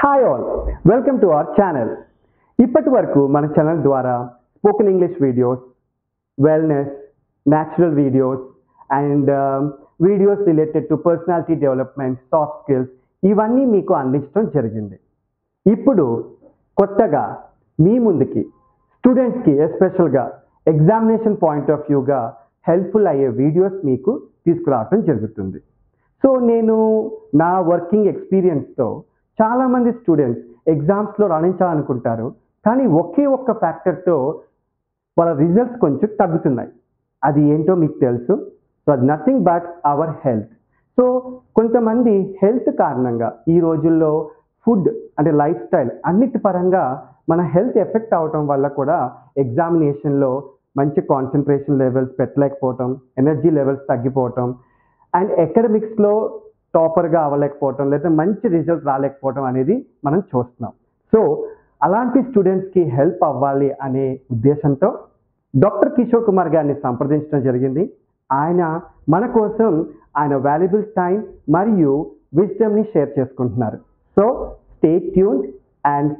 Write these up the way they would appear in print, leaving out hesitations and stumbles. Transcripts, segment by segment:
Hi all, welcome to our channel. ఇప్పటి వరకు మన ఛానల్ ద్వారా spoken English videos, wellness, natural videos and videos related to personality development, soft skills ఇవన్నీ మీకు అందించడం జరిగింది. ఇప్పుడు కొత్తగా మీ ముందుకి స్టూడెంట్స్కి ఎస్పెషల్గా ఎగ్జామినేషన్ పాయింట్ ఆఫ్ వ్యూగా హెల్ప్ఫుల్ అయ్యే వీడియోస్ మీకు తీసుకురావడం జరుగుతుంది. సో నేను నా వర్కింగ్ ఎక్స్పీరియన్స్తో చాలామంది స్టూడెంట్స్ ఎగ్జామ్స్లో రాణించాలనుకుంటారు, కానీ ఒకే ఒక్క ఫ్యాక్టర్తో వాళ్ళ రిజల్ట్స్ కొంచెం తగ్గుతున్నాయి. అది ఏంటో మీకు తెలుసు. సో అది nothing but our health. So కొంతమంది హెల్త్ కారణంగా ఈ రోజుల్లో ఫుడ్ అంటే లైఫ్ స్టైల్ అన్నిటి పరంగా మన హెల్త్ ఎఫెక్ట్ అవటం వల్ల కూడా ఎగ్జామినేషన్లో మంచి కాన్సన్ట్రేషన్ లెవెల్స్ పెట్టలేకపోవటం, ఎనర్జీ లెవెల్స్ తగ్గిపోవటం అండ్ అకాడమిక్స్లో టాపర్గా అవ్వలేకపోవటం లేదా మంచి రిజల్ట్ రాలేకపోవటం అనేది మనం చూస్తున్నాం. సో అలాంటి స్టూడెంట్స్కి హెల్ప్ అవ్వాలి అనే ఉద్దేశంతో డాక్టర్ కిషోర్ కుమార్ గారిని సంప్రదించడం జరిగింది. ఆయన మన కోసం ఆయన వాల్యుబుల్ టైం మరియు విజ్డమ్ని షేర్ చేసుకుంటున్నారు. So stay tuned and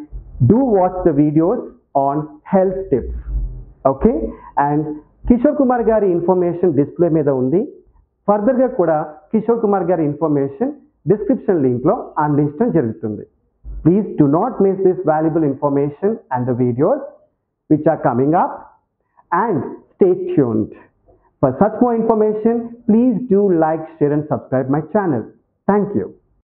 do watch the videos on health tips. Okay, and Kishore Kumar గారి ఇన్ఫర్మేషన్ డిస్ప్లే మీద ఉంది. ఫర్దర్గా కూడా కిషోర్ కుమార్ గారి ఇన్ఫర్మేషన్ డిస్క్రిప్షన్ లింక్లో అందించడం జరుగుతుంది. Please do not miss this valuable information and the videos which are coming up, and stay tuned. For such more information, please do like, share and subscribe my channel. Thank you.